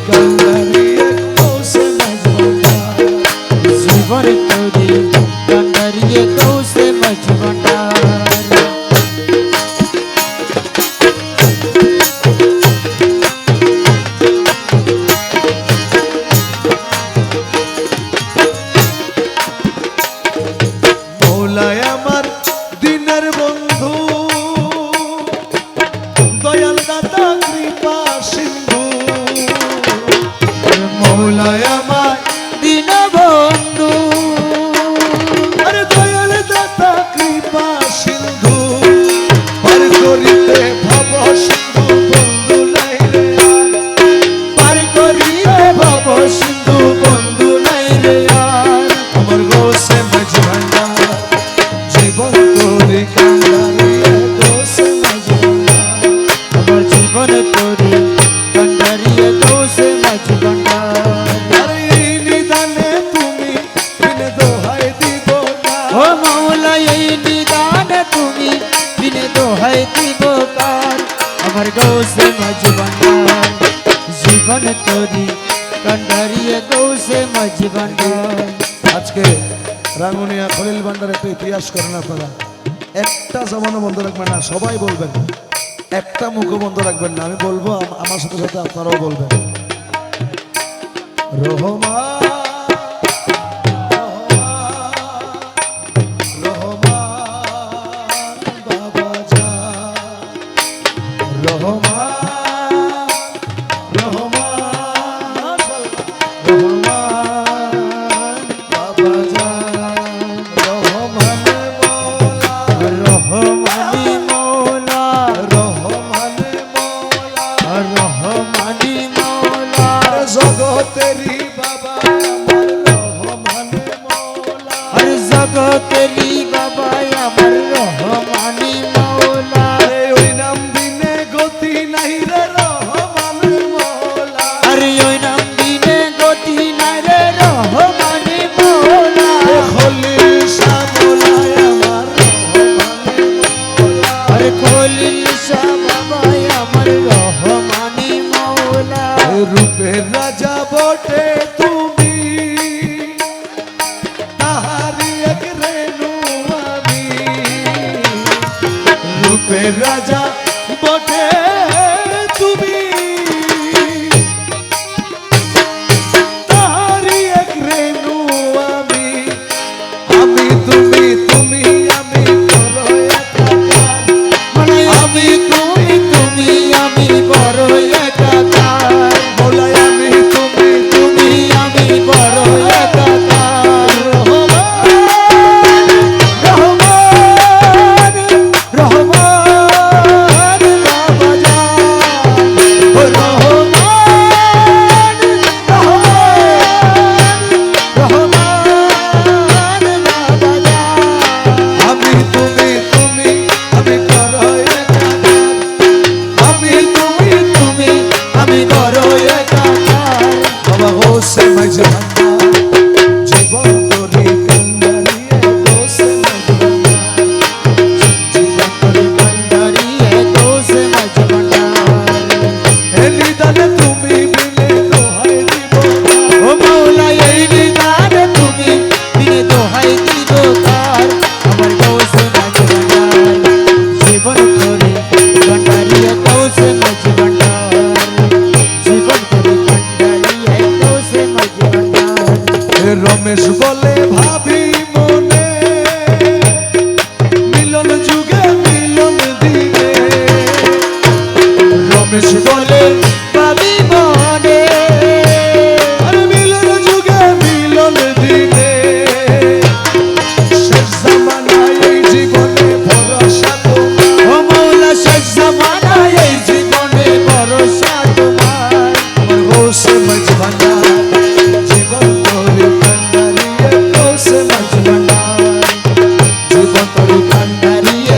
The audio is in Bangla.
কান্ডারিয়ে কৌশে মজভান্ডার জীবন তরি কান্ডারিয়ে কৌশে মজভান্ডার মৌলায় আমার দিনের বন্ধু দয়াল দাতা কৃপা সিন্ধু মৌলায় আমার দিন বন্ধু আরে দয়াল দাতা কৃপা সিন্ধু পার করিতে ভব সিন্ধু বন্ধু নাই রে পার করিতে ভব সিন্ধু বন্ধু নাই রে আর আমার গোসে মজভান্ডার জীবন তোরে কান্ডারিয়ে গোসে মজভান্ডার আমার জীবন তরি কান্ডারিয়ে কৌশে মজভান্ডার আরে এই নিদানে তুমি বিনে দোহাই দিব না ও মৌলা এই নিদান তুমি বিনে দোহাই দিব কার আমার কৌশে মজভান্ডার জীবন তরি কান্ডারিয়ে কৌশে মজভান্ডার আজকে রাঙ্গুনিয়া খলিল ভান্ডার একটা ইতিহাস করেন আপনারা একটা জমানো বন্ধ রাখবেন না সবাই বলবেন একটা মুখ বন্ধ রাখবেন না আমি বলবো আমার সাথে সাথে আপনারাও বলবেন রহমান রহমান বাবা জান রহমান রহমান রহমান বাবা জান রহমান মৌলা রহমানি মৌলা রহমান মৌলা রহমানি মৌলা জগতেরি বাবা আমার রহমান মৌলা আর জগতেরি বাবা আমার রহমানি মৌলা আরে ওই নাম দিনে গতি নাই রে রহমান মৌলা আরে ওই নাম দিনে গতি নাই রে রহমানি মৌলা খলিল শাহ মৌলায় আমার রহমান মৌলা আরে খলিল শাহ বাবা আমার রহমানি মৌলা রূপের রাজা বটে তুমি তাহারি এক রেণু আমি রূপের রাজা বটে তুমি তাহারি এক রেণু আমি আমি তুমি তুমি আমি করো একাকার মানে আমি তুমি তুমি আমি বড় একাকার মৌলায় আমি তুমি তুমি আমি বড় একাকার রহমান রহমান বাবা জান ও রহমান রহমান বাবা জান আমি তুমি তুমি আমি করো একাকার আমি তুমি তুমি আমি বড় একাকার বাবা হোসে মজভান্ডার জীবন তোরে কান্ডারিয়ে হোসে মজভান্ডার জীবন তরি কান্ডারিয়ে কৌশে মজভান্ডার এ নিদানে তুমি মিলে দোহাই দিব ও মৌলা এই নিদান তুমি বিনে দোহাই দিব কার আমার কৌশে মজভান্ডার জীবন তরি কান্ডারিয়ে কৌশে মজভান্ডার জীবন তরি কান্ডারিয়ে কৌশে মজভান্ডার রমেশ বলে ভাবি মনে মিলন যুগে মিলন দিনে রমেশ বলে পাবি মনে আরে মিলন যুগে মিলন দিনে শেষ জামানায় এই জীবনে ভরসা তোমার ও মৌলা শেষ জামানায় এই জীবনে ভরসা তোমার আমার হোসে মজভান্ডার জীবন তোরে কান্ডারিয়ে হোসে মজভান্ডার জীবন তরি কান্ডারিয়ে